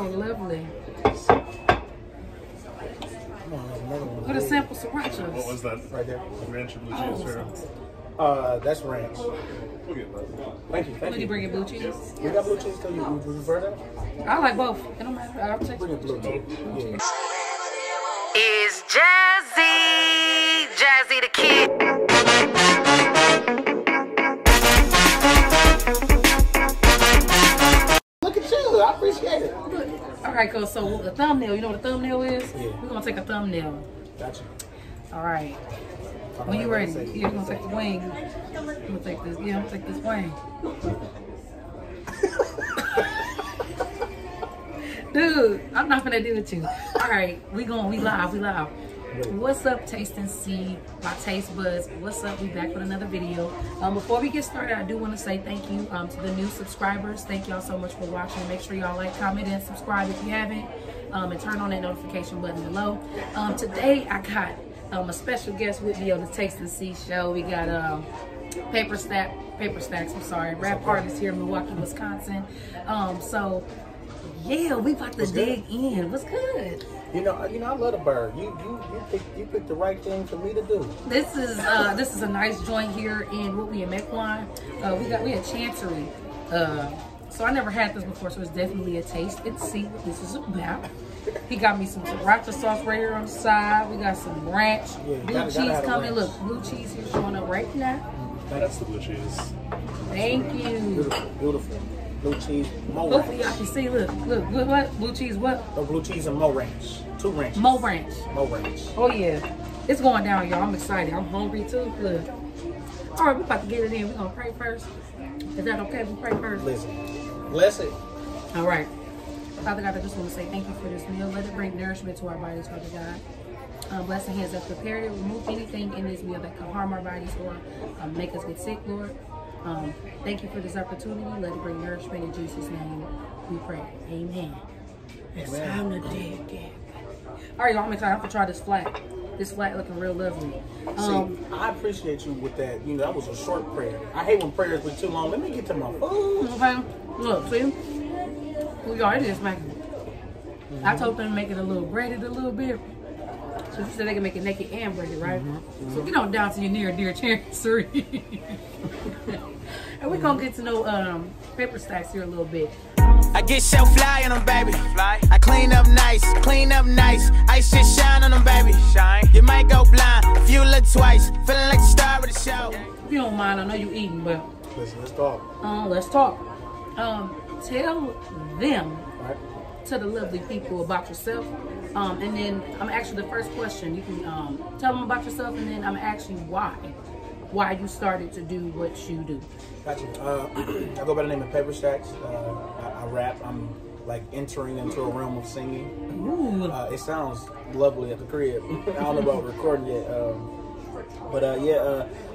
so lovely. What a sample sriracha. What was that? Right there. Ranch or blue cheese? That's ranch. We'll get that. Thank you. Would you bring it blue cheese? We got blue cheese too. You prefer that? I like both. It don't matter. I'll take Bring it blue cheese. Yeah. Is Jazzy the Kid. Look at you. I appreciate it. All right, cool. So the thumbnail, you know what a thumbnail is? Yeah. We're gonna take a thumbnail. Gotcha. All right. When you ready, you're gonna take the wing. I'm gonna take this. Yeah, I'm gonna take this wing. Dude, I'm not gonna do it to you. All right, we live. What's up, Taste and See, my taste buds? What's up? We back with another video. Before we get started, I do want to say thank you to the new subscribers. Thank y'all so much for watching. Make sure y'all like, comment, and subscribe if you haven't, and turn on that notification button below. Today I got a special guest with me on the Taste and See show. We got Paperstacks. I'm sorry, rap artist here in Milwaukee, Wisconsin. So yeah, we about to dig in. What's good? You know, I love the bird. You picked the right thing for me to do. This is a nice joint here in Mequon. We had Chancery. So I never had this before, so it's definitely a taste. Let's see what this is about. He got me some sriracha sauce right here on the side. We got some ranch, blue cheese coming. Look, blue cheese is showing up right now. That's the blue cheese. Thank you. Beautiful. Blue cheese, mo ranch. Hopefully y'all can see. Look, what? Blue cheese, what? No, blue cheese and mo ranch. 2 ranches. Mo ranch. Mo ranch. Oh yeah, it's going down, y'all. I'm excited. I'm hungry too. Look. All right, we're about to get it in. We're gonna pray first. Is that okay? We pray first. Listen, bless it. All right. Father God, I just want to say thank you for this meal. Let it bring nourishment to our bodies, Father God. Bless the hands that prepared it. Remove anything in this meal that can harm our bodies or make us get sick, Lord. Thank you for this opportunity. Let it bring nourishment in Jesus' name. We pray. Amen. It's time to dig in. All right, y'all. I'm excited. I'm gonna try this flat. This flat looking real lovely. See, I appreciate you with that. You know, that was a short prayer. I hate when prayers were too long. Let me get to my food. Okay. Look, see? We already is making it. I told them to make it a little braided a little bit. So you said they can make it naked and braided, right? So get on down to your near and dear Chancery. And we're gonna get to know Paperstacks here a little bit. I get so fly on them, baby. I clean up nice. Ice just shine on them, baby. You might go blind if you look twice. Feeling like the star of the show. If you don't mind, I know you eating, but Listen, let's talk. Let's talk. Tell them, Right. to the lovely people about yourself. And then I'm actually the first question. You can tell them about yourself, and then I'm actually why you started to do what you do. Gotcha. I go by the name of Paperstacks. I rap. I'm like entering into a realm of singing. It sounds lovely at the crib. I don't know about recording yet.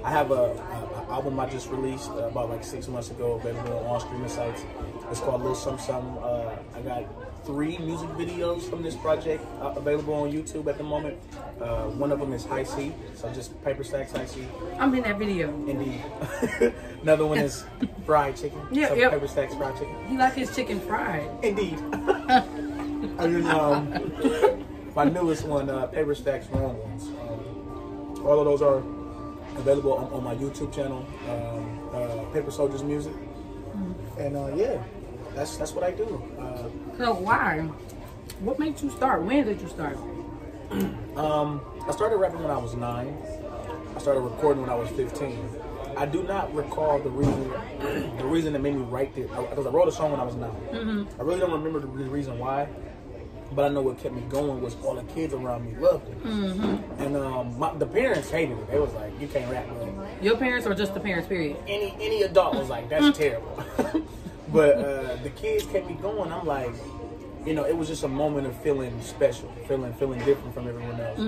I have a album I just released about like 6 months ago, available on all streaming sites. It's called Lil Something Something. I got 3 music videos from this project available on YouTube at the moment. One of them is High C, so just Paperstacks High C. I'm in that video. Indeed. Another one is fried chicken. Yeah, so yep. Paperstacks fried chicken. He like his chicken fried. Indeed. And then my newest one, Paperstacks Wrong Ones. All of those are available on my YouTube channel, Paper Soldiers Music. And yeah, that's what I do. So why? What made you start? When did you start? I started rapping when I was 9. I started recording when I was 15. I do not recall the reason that made me write this, because I wrote a song when I was 9. I really don't remember the reason why, but I know what kept me going was all the kids around me loved it. And the parents hated it. They was like, you can't rap, bro. Your parents or just the parents, period? Any adult was like, that's terrible. But the kids kept me going. I'm like, you know, it was just a moment of feeling special, feeling different from everyone else.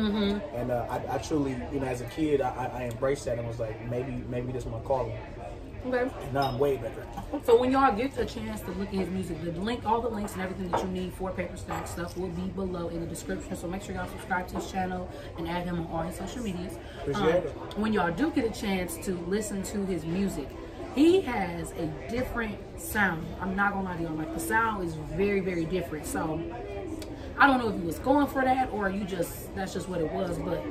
And I truly, you know, as a kid, I embraced that and was like, maybe this is my calling. Okay. And now I'm way better. So when y'all get a chance to look at his music, all the links and everything that you need for Paperstacks stuff will be below in the description. So make sure y'all subscribe to his channel and add him on all his social medias. Appreciate it. When y'all do get a chance to listen to his music, he has a different sound. I'm not gonna lie to you. Like, the sound is very, very different. So I don't know if he was going for that or that's just what it was. But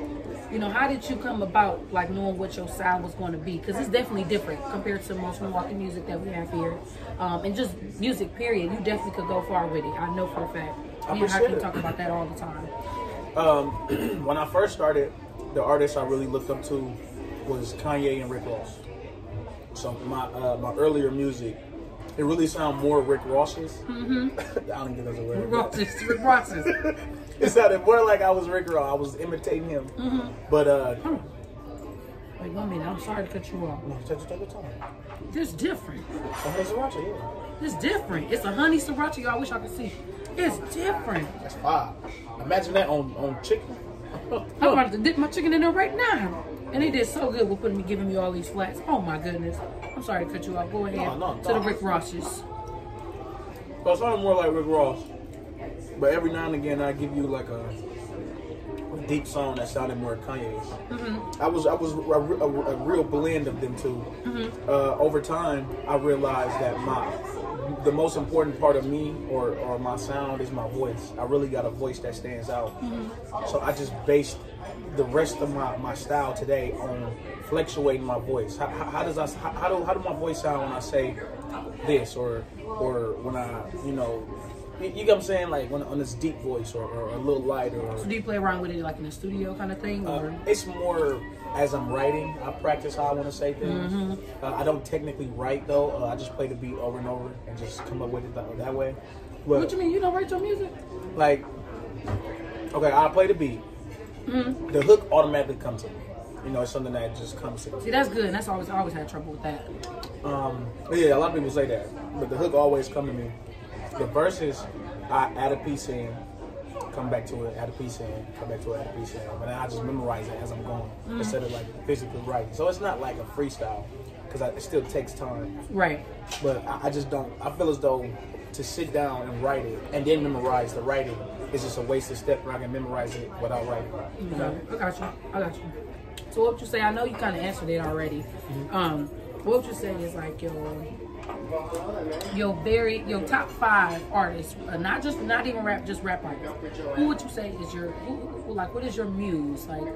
you know, how did you come about like knowing what your sound was going to be? Because it's definitely different compared to most Milwaukee music that we have here, and just music period. You definitely could go far with it. I know for a fact. Me and Hakeem talk about that all the time. When I first started, the artist I really looked up to was Kanye and Rick Ross. So my earlier music, it really sounded more Rick Ross's. I don't even think that's a word. Rick Ross's. It sounded more like I was Rick Ross. I was imitating him. But wait 1 minute. I'm sorry to cut you off. no, take your time. It's different. Honey sriracha, yeah. It's different. It's a honey sriracha. Y'all wish I could see. It's different. That's fire. Imagine that on chicken. I'm about to dip my chicken in there right now. And they did so good with giving me all these flats. Oh my goodness. I'm sorry to cut you off. Go ahead. No, to the Rick Rosses. Well, it sounded more like Rick Ross. But every now and again, I give you like a deep song that sounded more Kanye's. I was a real blend of them two. Over time, I realized that the most important part of me or my sound is my voice. I really got a voice that stands out. So I just based the rest of my style today on fluctuating my voice. How do my voice sound when I say this or when I, you know what I'm saying, like on this deep voice or a little lighter. So do you play around with it like in a studio kind of thing? Or? It's more as I'm writing. I practice how I want to say things. I don't technically write though. I just play the beat over and over and just come up with it that way. But, what you mean? You don't write your music? Like, okay, I play the beat. The hook automatically comes to me. You know, it's something that just comes to me. See, that's good. And that's I always had trouble with that. Yeah, a lot of people say that, but the hook always come to me. The verses, I add a piece in, come back to it, add a piece in, come back to it, add a piece in. But then I just memorize it as I'm going instead of like physically writing. So it's not like a freestyle because it still takes time. Right. But I just don't. I feel as though to sit down and write it and then memorize the writing is just a wasted step where I can memorize it without writing. Okay. I got you. So what would you say? I know you kind of answered it already. What would you say is like your top 5 artists, not even rap, just rap artists? Who would you say is what is your muse, like,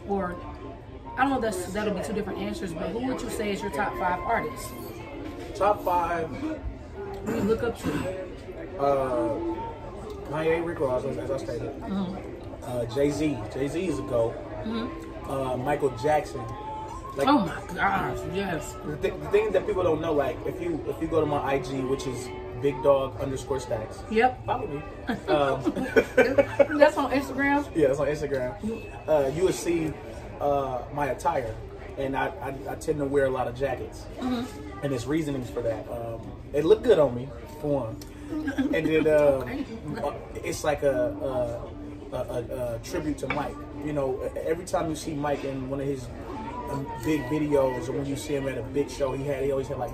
or I don't know if that'll be 2 different answers, but who would you say is your top 5 artists? Top 5. Who you look up to? Kanye, Rick Ross, as I stated. Jay-Z. Jay-Z is a GOAT. Michael Jackson. Like, oh my gosh, yes. The thing that people don't know, like, if you go to my IG, which is BigDog_Stacks. Yep. Follow me. That's on Instagram? Yeah, it's on Instagram. You will see my attire. And I tend to wear a lot of jackets. And there's reasonings for that. It looked good on me, for one. And then it's like a tribute to Mike. You know, every time you see Mike in one of his big videos, or when you see him at a big show, he always had like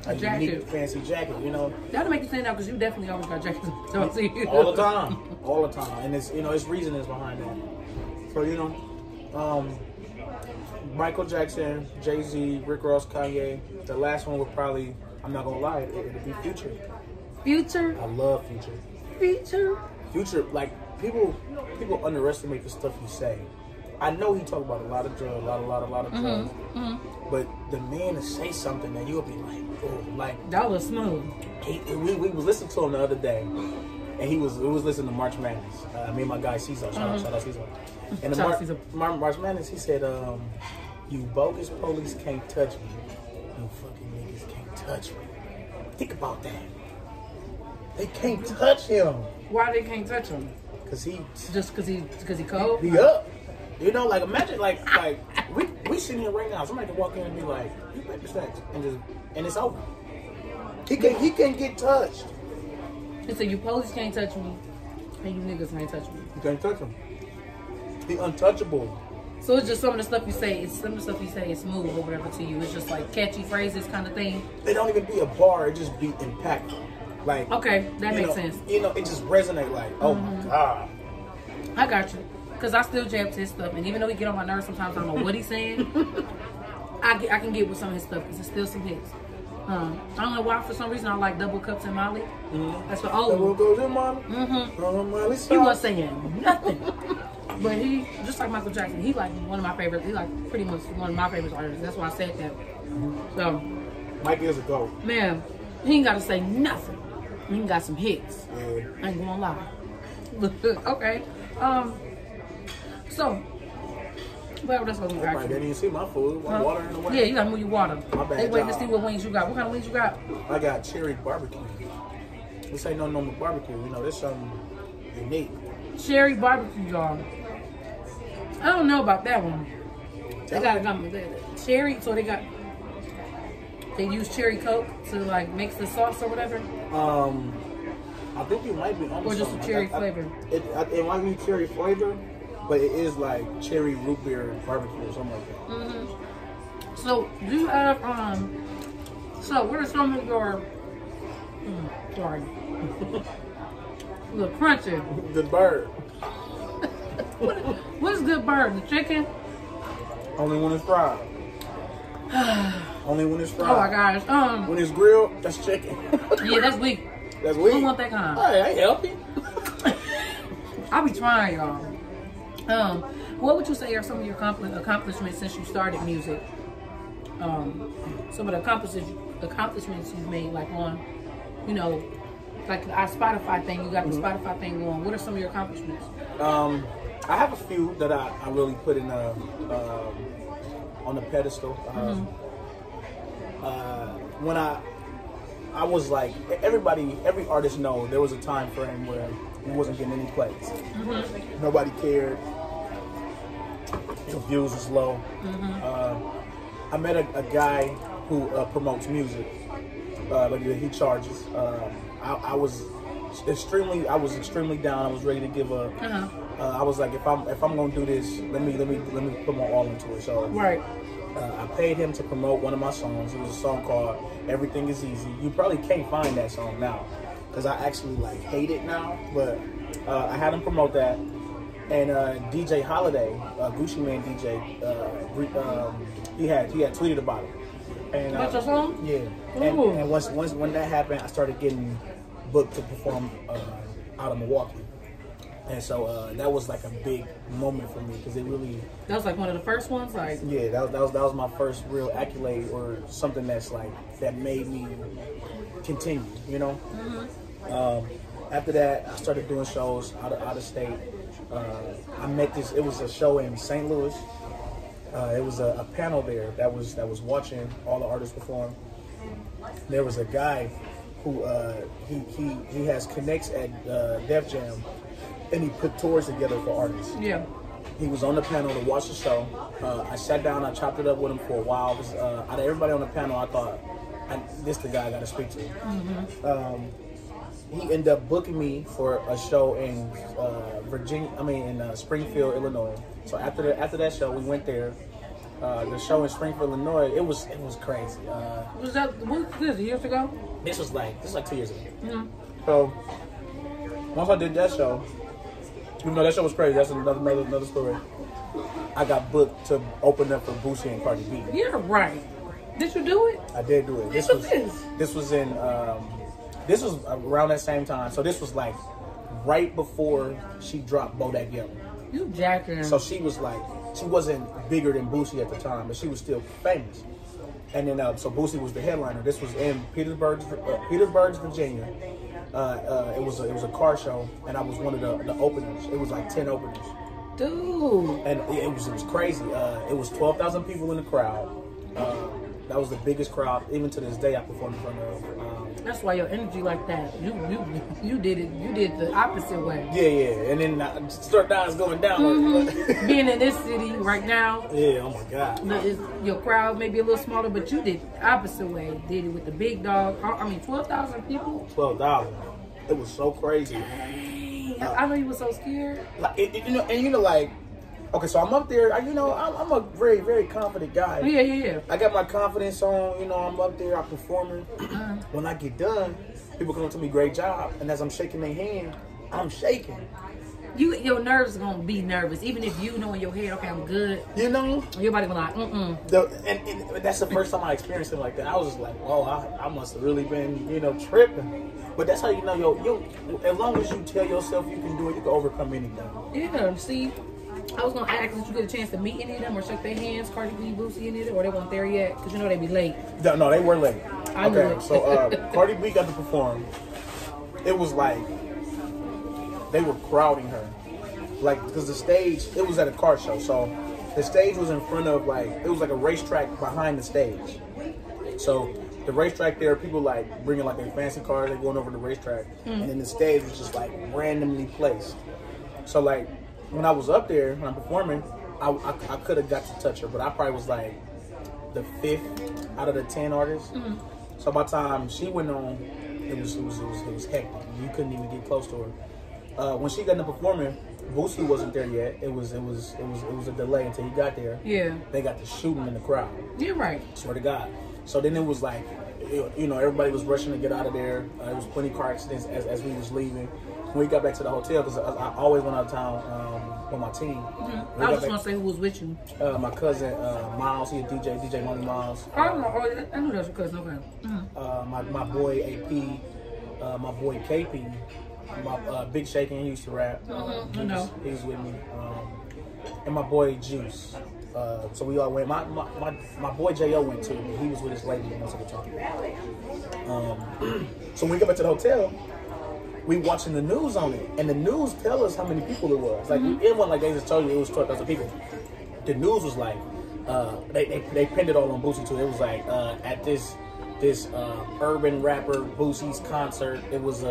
a unique, fancy jacket. You know, that'll make you stand out because you definitely always got jackets. All the time, and it's it's reasonings behind that. So Michael Jackson, Jay-Z, Rick Ross, Kanye. The last one would probably, I'm not gonna lie, it'd be Future. Future. I love Future. Future, like people underestimate the stuff he say. I know he talk about a lot of drugs, a lot of drugs. But the man to say something that you'll be like, oh, like that was smooth. We was listening to him the other day, and we was listening to March Madness. Me and my guy Cesar, shout out Cesar. And the March Madness, he said, "You bogus police can't touch me. You fucking niggas can't touch me." Think about that. They can't touch him. Why they can't touch him? Cause he cold. He up. You know, like imagine like we sitting here right now. Somebody can walk in and be like, "You Paperstacks," and it's over. He can't get touched. He said, "You police can't touch me, and you niggas can't touch me." You can't touch him. He untouchable. So it's just some of the stuff you say. It's some of the stuff you say is smooth or whatever to you. It's just like catchy phrases kind of thing. It don't even be a bar. It just be impactful. Like okay, that makes sense. You know, it just resonate like, oh my god. I got you. Cause I still jam to his stuff, and even though he get on my nerves sometimes, I don't know what he's saying. I can get with some of his stuff because it's still some hits. I don't know why. For some reason, I like Double Cups and Molly. That's what. Double Oh, goes in Molly. Molly he wasn't saying nothing. But he, just like Michael Jackson, he like one of my favorites. He like pretty much one of my favorite artists. That's why I said that. So, Mike is a GOAT. man, he ain't got to say nothing. He got some hits. Yeah. I ain't gonna lie. Okay. So, well, that's what we got. Everybody didn't even see my food. My water in the way. Yeah, you gotta move your water. My bad, They waiting to y'all. see what wings you got. What kind of wings you got? I got cherry barbecue. This ain't no normal barbecue. You know, this something unique. Cherry barbecue, y'all. I don't know about that one. They got cherry, so they use cherry Coke to like mix the sauce or whatever. I think you might be on Or just something. a cherry flavor. It might be cherry flavor, but it is like cherry root beer barbecue or something like that. So do you have so what are some of your sorry. Look, crunchy. Good bird. What's good bird? The chicken? Only when it's fried. Only when it's fried. Oh my gosh. When it's grilled, that's chicken. Yeah, that's weak. That's weak. Who want that kind? Hey, I ain't healthy. I'll be trying, y'all. What would you say are some of your accomplishments since you started music? Some of the accomplishments you've made, like on, you know, like our Spotify thing. You got the Spotify thing going. What are some of your accomplishments? I have a few that I really put in on the pedestal. When I was like, every artist knows there was a time frame where he wasn't getting any plays. Nobody cared. His views was low. I met a guy who promotes music. Like he charges. I was extremely down. I was ready to give up. I was like, if I'm gonna do this, let me put my all into it. So Right. I paid him to promote one of my songs. It was a song called "Everything Is Easy." You probably can't find that song now because I actually like hate it now. But I had him promote that, and DJ Holiday, Gucci Man DJ, he had tweeted about it. And What's your song? yeah, and once when that happened, I started getting booked to perform out of Milwaukee. And so that was like a big moment for me because it really, That was like one of the first ones. Like, yeah, that was my first real accolade or something that made me continue, you know. After that, I started doing shows out of state. I met this. It was a show in St. Louis. It was a panel there that was watching all the artists perform. There was a guy who he has connects at Def Jam. And he put tours together for artists. yeah. He was on the panel to watch the show. I sat down, I chopped it up with him for a while. Because out of everybody on the panel, I thought, this the guy I got to speak to. He ended up booking me for a show in Springfield, Illinois. So after that show, we went there. The show in Springfield, Illinois, it was crazy. Was this years ago? This was like 2 years ago. So once I did that show, even though that show was crazy, that's another story. I got booked to open up for Boosie and Cardi B. You're right. Did you do it? I did do it. This was around that same time. So this was like right before she dropped Bodak Yellow. You jacking. So she wasn't bigger than Boosie at the time, but she was still famous. And then so Boosie was the headliner. This was in Petersburg, Virginia. It was a car show, and I was one of the openers. It was like 10 openers. Dude. And it was crazy. It was 12,000 people in the crowd. That was the biggest crowd, even to this day, I performed in front of. That's why your energy like that. You did it. You did the opposite way. Yeah. And then now it's going down. Being in this city right now. Yeah, oh my God. Your crowd may be a little smaller, but you did the opposite way. Did it with the big dog. 12,000 people. 12,000. It was so crazy. Dang, I know you were so scared. Like okay, so I'm up there. I'm a very, very confident guy. Yeah. I got my confidence on. I'm up there. I'm performing. When I get done, people come up to me, great job. And as I'm shaking their hand, I'm shaking. your nerves gonna be nervous, even if you know in your head, okay, I'm good. You know, Your body gonna like, and that's the first time I experienced it like that. I was just like, oh, I must have really been, tripping. But that's how you know, yo, as long as you tell yourself you can do it, you can overcome anything. Yeah, see, I was gonna ask if you get a chance to meet any of them or shake their hands, Cardi B, Boosie, any of them, or they weren't there yet, because they be late. No, they were late. I knew it. So Cardi B got to perform. It was like they were crowding her, like because the stage, it was at a car show, so the stage was in front of it was like a racetrack behind the stage. So the racetrack there, people like bringing like their fancy cars, they going over the racetrack, and then the stage was just like randomly placed. So like when I was up there when I'm performing, I could have got to touch her, but I probably was like the 5th out of the 10 artists. So by the time she went on, it was hectic. You couldn't even get close to her. When she got into performing, Boosie wasn't there yet. It was a delay until he got there. Yeah. They got to shooting in the crowd. You're right. Swear to God. So then it was like, everybody was rushing to get out of there. There was plenty of car accidents as we was leaving. When we got back to the hotel, because I always went out of town with my team. I was just gonna say who was with you. My cousin Miles, he a DJ Money Miles. I knew that was your cousin. Okay. My boy AP, my boy KP, my Big Shakin', he used to rap. He was with me, and my boy Juice. So we all went. My boy Jo went too. He was with his lady most of the time. So when we got back to the hotel, we watching the news on it, and the news tell us how many people it was. Like it wasn't like they just told you it was 12,000 people. The news was like they pinned it all on Boosie too. It was like at this urban rapper Boosie's concert. It was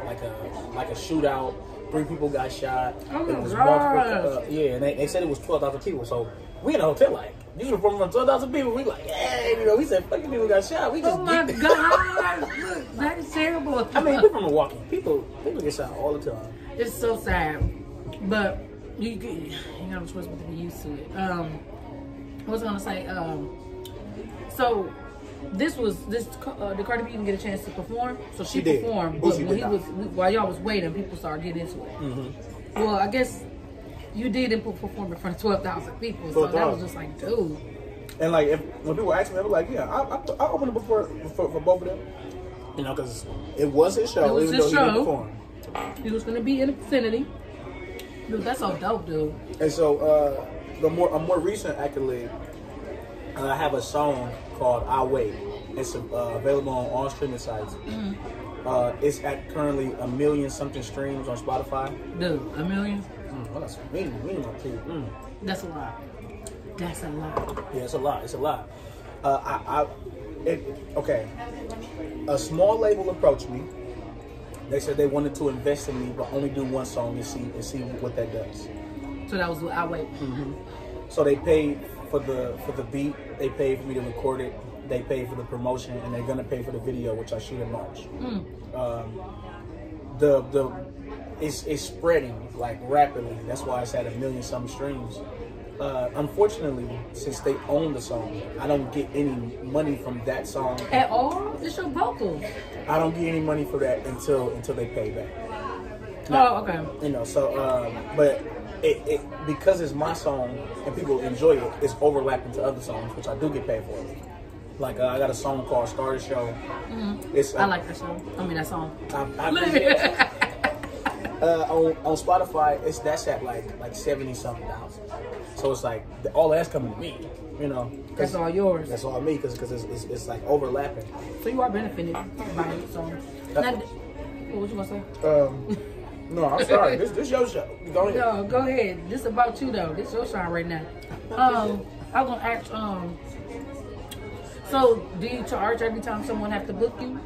like a shootout. 3 people got shot. Oh it was my multiple. And they said it was 12,000 people. So we in a hotel like you performing from 12,000 people. We like, yeah, we said fucking people got shot. We just God, look, that is terrible. I mean, we're from Milwaukee. People get shot all the time. It's so sad, but you gotta choice but to be used to it. I was gonna say, so did Cardi B even get a chance to perform? So she performed, but while y'all was waiting, people started getting into it. Well, I guess you did perform in front of 12,000 people, so that was just like, dude. And like, when people ask me, I'm like, yeah, I opened it for both of them, because it was his show. It was his show. He was gonna be in the vicinity. Dude, that's so dope, dude. And so, a more recent accolade, I have a song called "I Wait." It's available on all streaming sites. It's at currently 1 million something streams on Spotify. Dude, 1 million? Well, that's mean. That's a lot. That's a lot. Yeah, it's a lot. It's a lot. Okay. A small label approached me. They said they wanted to invest in me, but only do one song and see what that does. So that was what I Wait. So they paid for the beat. They paid for me to record it. They paid for the promotion, and they're gonna pay for the video, which I shoot in March. It's spreading like rapidly. That's why it's at 1 million some streams. Unfortunately, since they own the song, I don't get any money from that song at all. It's your vocals. I don't get any money for that until they pay back. Now, oh, okay. So but it because it's my song and people enjoy it, it's overlapping to other songs, which I do get paid for. Like I got a song called "Start the Show." I like that show. I mean that song. On Spotify, that's at like 70 something thousand. So it's like all that's coming to me, That's all yours. That's all me because it's like overlapping. So you are benefited by it. So what you gonna say? No, I'm sorry. This your show. Go ahead. No, go ahead. This about you though. This your shine right now. I'm gonna ask. So do you charge every time someone has to book you?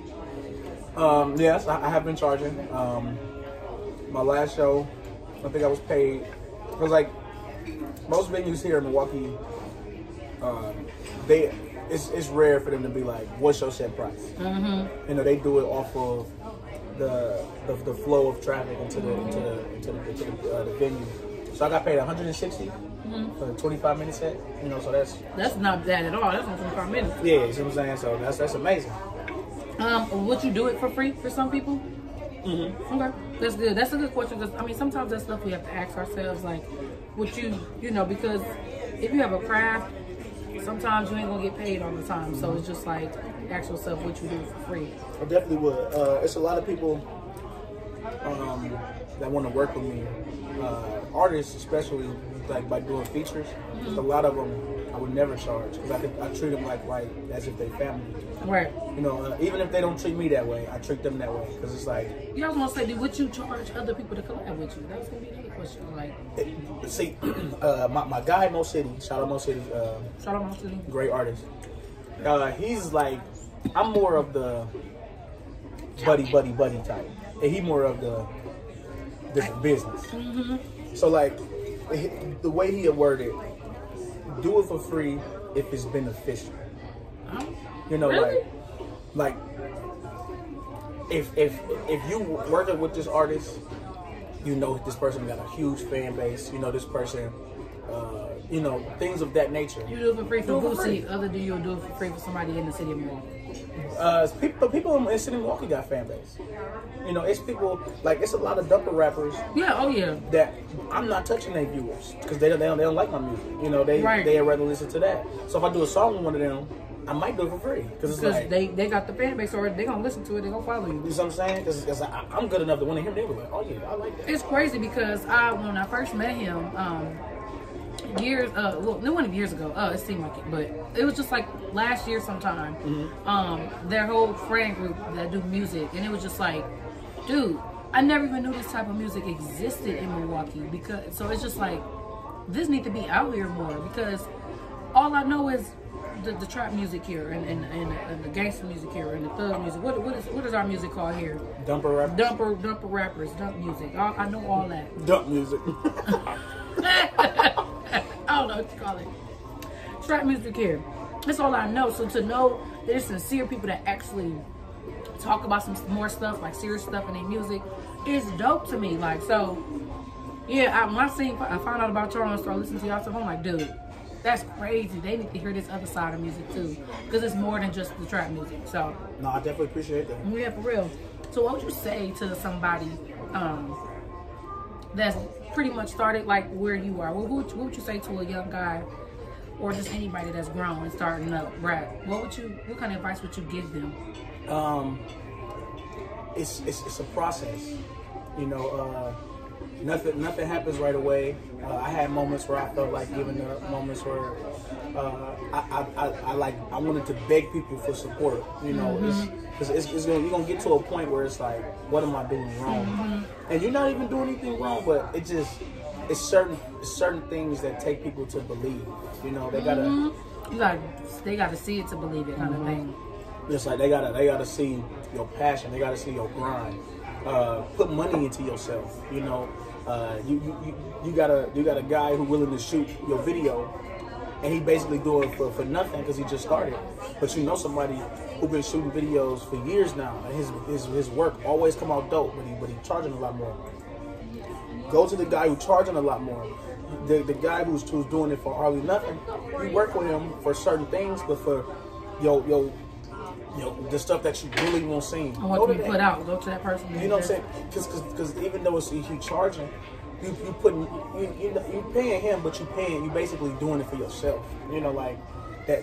Yes, I have been charging. My last show, I think I was paid. Because like most venues here in Milwaukee, it's rare for them to be like, "What's your set price?" They do it off of the flow of traffic into the venue. So I got paid $160 for a 25-minute set. So that's not bad at all. That's not 25 minutes. Yeah, you see what I'm saying? So that's amazing. Would you do it for free for some people? Okay, that's good. That's a good question. Cause I mean, sometimes that's stuff we have to ask ourselves, like, what you know, because if you have a craft, sometimes you ain't gonna get paid all the time. So it's just like, ask yourself what you do for free. I definitely would. It's a lot of people that want to work with me, artists especially, like by doing features. A lot of them I would never charge because I treat them like as if they family. Right. You know, even if they don't treat me that way, I treat them that way because it's like. You also want to say, would you charge other people to collab with you? That was gonna be another question. Like, see, my guy Mo City, shout out Mo City, shout out Mo City, great artist. He's like, I'm more of the buddy type, and he more of the business. So like, the way he worded, do it for free if it's beneficial. You know, really? like if you working with this artist, you know this person got a huge fan base. You know this person, you know, things of that nature. You do it for free for Boosie. Other than you'll do it for free for somebody in the city of Milwaukee. People in the city of Milwaukee got fan base. You know, it's people like it's a lot of dumper rappers. Yeah, oh yeah. That I'm not touching their viewers because they don't like my music. You know, they'd rather listen to that. So if I do a song with one of them, I might do it for free because like, they got the fan base already. They gonna listen to it. They gonna follow you. You know what I'm saying? Because I'm good enough to want to hear them. They were like, oh yeah, I like that. It's crazy because when I first met him, years well, it wasn't years ago. It seemed like it, but it was just like last year sometime. Their whole friend group that do music, and it was just like, dude, I never even knew this type of music existed in Milwaukee. Because so it's just like this need to be out here more because all I know is the trap music here and the gangster music here and the thug music. What is our music called here? Dumper rappers. Dumper rappers. Dump music. I know all that. Dump music. I don't know what you call it. Trap music here. That's all I know. So to know there's sincere people that actually talk about some more stuff, like serious stuff in their music, is dope to me. Like, so, yeah, when I found out about y'all and started listening to y'all stuff, I'm like, dude, that's crazy. They need to hear this other side of music too, because it's more than just the trap music. So, no, I definitely appreciate that. Yeah, for real. So what would you say to somebody that's pretty much started like where you are? What would you say to a young guy or just anybody that's grown and starting up rap? What kind of advice would you give them? It's a process. You know, nothing happens right away. I had moments where I felt like giving up, moments where I wanted to beg people for support. You know, you're gonna get to a point where it's like, what am I doing wrong? And you're not even doing anything wrong, but it's certain things that take people to believe. You know, they gotta see it to believe it, kind of thing. It's like they gotta see your passion. They gotta see your grind. Put money into yourself. You know, you got a guy who's willing to shoot your video, and he basically doing it for nothing because he just started. But you know somebody who's been shooting videos for years now, and his work always come out dope, but he charging a lot more. Go to the guy who's charging a lot more. The guy who's doing it for hardly nothing. You work with him for certain things, but for the stuff that you really won't see. I want to be put out. Go to that person. You know what I'm saying? Because even though it's you charging, you paying him, but you basically doing it for yourself. You know, like that.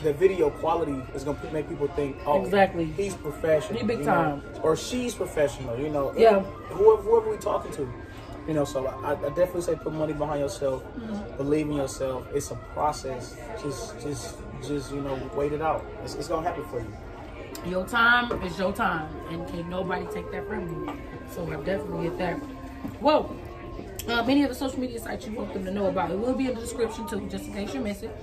The video quality is gonna make people think, oh, exactly, he's professional, he big time, or she's professional. You know, yeah. Whoever we talking to. You know, so I definitely say put money behind yourself, believe in yourself. It's a process. Just you know, wait it out. It's gonna happen for you. Your time is your time, and can't nobody take that from you. So I definitely get that. Whoa. Many of the social media sites you want them to know about, it will be in the description too, just in case you miss it.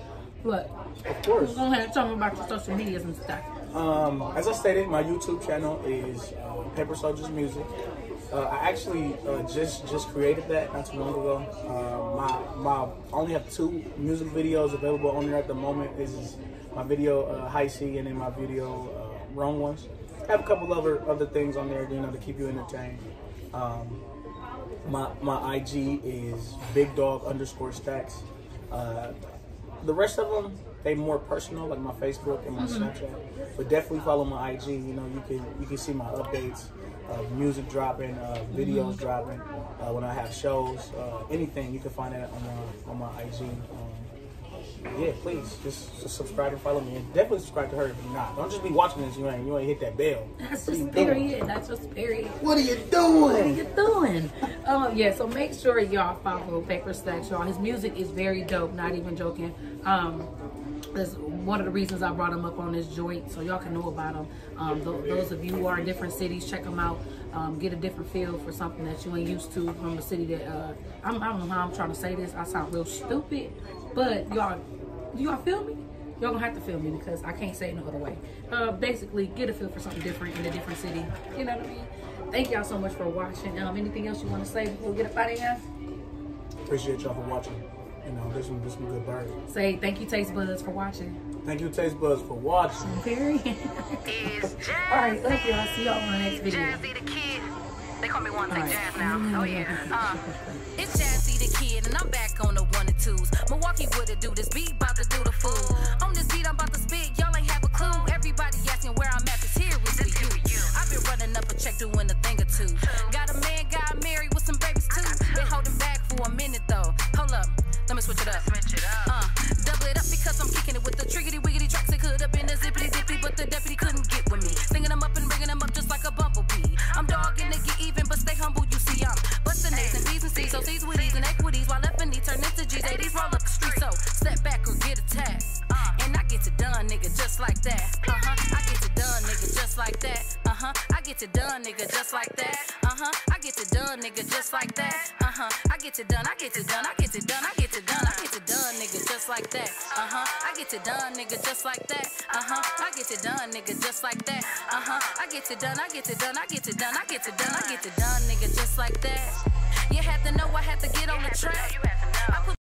But of course, go ahead and tell me about your social medias and stuff. As I stated, my YouTube channel is Paper Soldiers Music. I actually just created that not too long ago. I only have 2 music videos available on there at the moment. This is my video High C, and then my video Wrong Ones. I have a couple other things on there, you know, to keep you entertained. My IG is BigDog_Stacks. The rest of them, they more personal, like my Facebook and my Snapchat. But definitely follow my IG. You know, you can see my updates, music dropping, videos dropping. When I have shows, anything, you can find that on my IG. Yeah, please just subscribe and follow me, and definitely subscribe to her if you're not. Don't just be watching this. You ain't hit that bell. That's just period. That's just period. What are you doing? What are you doing? Yeah. So make sure y'all follow Paperstacks, y'all. His music is very dope. Not even joking. That's one of the reasons I brought him up on this joint, so y'all can know about him. Those of you who are in different cities, check him out. Get a different feel for something that you ain't used to from the city that I don't know how I'm trying to say this. I sound real stupid, but y'all feel me? Y'all gonna have to feel me because I can't say it no other way. Basically, get a feel for something different in a different city. You know what I mean? Thank y'all so much for watching. Anything else you want to say before we get up out of here? Appreciate y'all for watching. You know, this one good bird. Say thank you, Taste Buds, for watching. Thank you, Taste Buds, for watching. Period. All right, love y'all. See y'all on the next video. Jazzy the Kid. They call me one thing Jazz now. Oh yeah. It's Jazzy the Kid, and I'm back on the 1 and 2s. Milwaukee would it do this beat, about to do the fool. On this beat, I'm about to spit, y'all ain't have a clue. Everybody asking where I'm at, this here is for you. I've been running up a check, doing a thing or two. Got a man, got married with some babies too. Been holding back for a minute though. Hold up, let me switch it up. Double it up because I'm kicking it with the triggity wiggity tracks. It could have been a zippity zippy, but the deputy couldn't get with me. Singing them up and bringing them up just like a bumblebee. I'm dogging to get even, but stay humble. You see, I'm busting A's and B's and C's. So C's with E's and equities, while F and D turn into G's. 80s roll up the street, so step back or get attacked. And I get it done, nigga, just like that. I get it done, nigga, just like that. I get it done, nigga, just like that. I get it done, nigga, just like that. I get it done, I get it done, I get it done, I get it done, I get it done, nigga, just like that. I get it done, nigga, just like that. I get it done, nigga, just like that. I get it done, I get it done, I get it done, I get it done, I get it done, nigga, just like that. You had to know I had to get on the track.